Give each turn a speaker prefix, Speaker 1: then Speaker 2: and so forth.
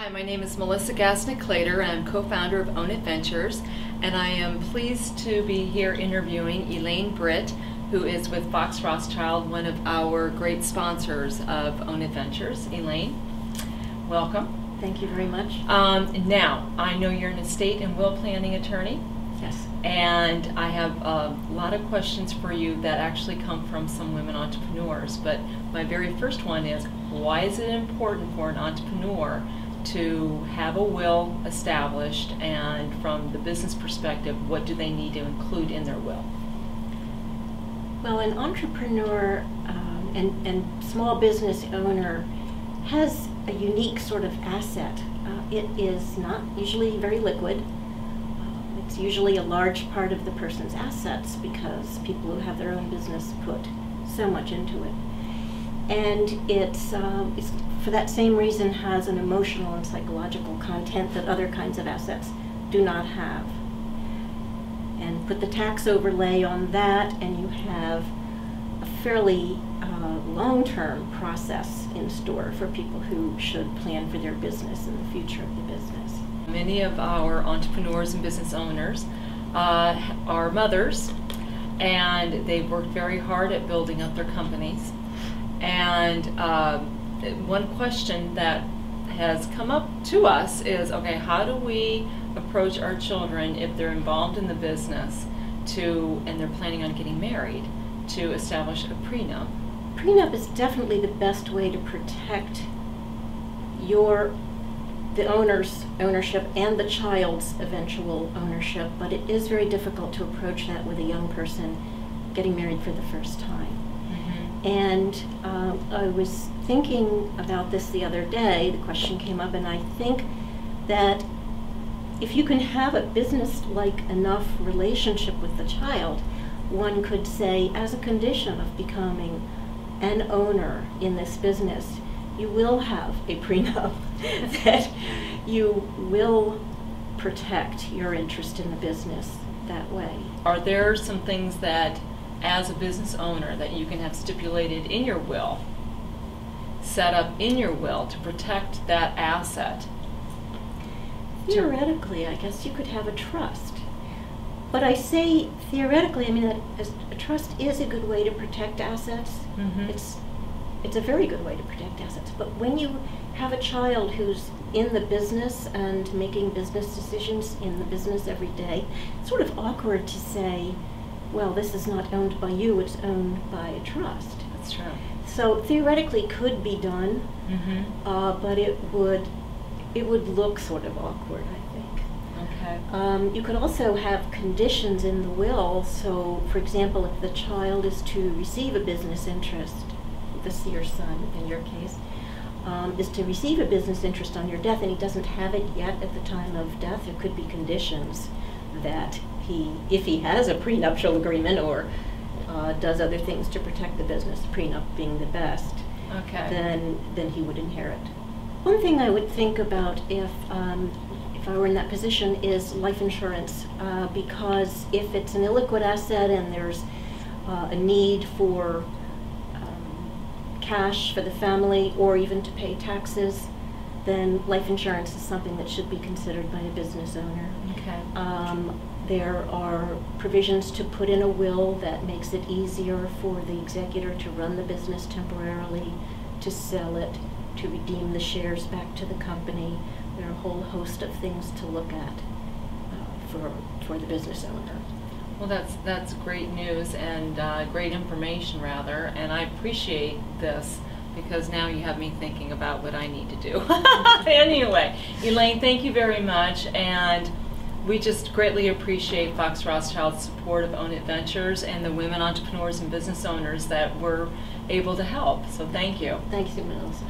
Speaker 1: Hi, my name is Melissa Gasnick-Clater, and I'm co-founder of Own It Ventures, and I am pleased to be here interviewing Elaine Britt, who is with Fox Rothschild, one of our great sponsors of Own It Ventures. Elaine, welcome.
Speaker 2: Thank you very much.
Speaker 1: Now, I know you're an estate and will planning attorney.
Speaker 2: Yes.
Speaker 1: And I have a lot of questions for you that actually come from some women entrepreneurs, but my very first one is, why is it important for an entrepreneur to have a will established, and from the business perspective, what do they need to include in their will?
Speaker 2: Well, an entrepreneur and small business owner has a unique sort of asset. It is not usually very liquid. It's usually a large part of the person's assets because people who have their own business put so much into it. And it's for that same reason has an emotional and psychological content that other kinds of assets do not have. And put the tax overlay on that, and you have a fairly long-term process in store for people who should plan for their business and the future of the business.
Speaker 1: Many of our entrepreneurs and business owners are mothers, and they've worked very hard at building up their companies. And one question that has come up to us is, okay, how do we approach our children if they're involved in the business and they're planning on getting married, to establish a prenup?
Speaker 2: Prenup is definitely the best way to protect the owner's ownership and the child's eventual ownership, but it is very difficult to approach that with a young person getting married for the first time. And I was thinking about this the other day, the question came up, and I think that if you can have a business-like enough relationship with the child, one could say, as a condition of becoming an owner in this business, you will have a prenup that you will protect your interest in the business that way.
Speaker 1: Are there some things that, as a business owner, that you can have stipulated in your will, set up in your will to protect that asset?
Speaker 2: Theoretically, I guess you could have a trust. But I say theoretically, I mean that a trust is a good way to protect assets. It's a very good way to protect assets. But when you have a child who's in the business and making business decisions in the business every day, it's sort of awkward to say, well, this is not owned by you, it's owned by a trust.
Speaker 1: That's true.
Speaker 2: So theoretically could be done, but it would look sort of awkward, I think.
Speaker 1: Okay.
Speaker 2: You could also have conditions in the will. So, for example, if the child is to receive a business interest, your son in your case, is to receive a business interest on your death, and he doesn't have it yet at the time of death, there could be conditions that if he has a prenuptial agreement or does other things to protect the business, prenup being the best,
Speaker 1: okay,
Speaker 2: then he would inherit. One thing I would think about if I were in that position is life insurance, because if it's an illiquid asset and there's a need for cash for the family or even to pay taxes, then life insurance is something that should be considered by a business owner.
Speaker 1: Okay.
Speaker 2: There are provisions to put in a will that makes it easier for the executor to run the business temporarily, to sell it, to redeem the shares back to the company. There are a whole host of things to look at for the business owner.
Speaker 1: Well, that's great news and great information, rather, and I appreciate this because now you have me thinking about what I need to do. Anyway, Elaine, thank you very much, and we just greatly appreciate Fox Rothschild's support of Own It Ventures and the women entrepreneurs and business owners that we're able to help. So thank you.
Speaker 2: Thank you, Melissa.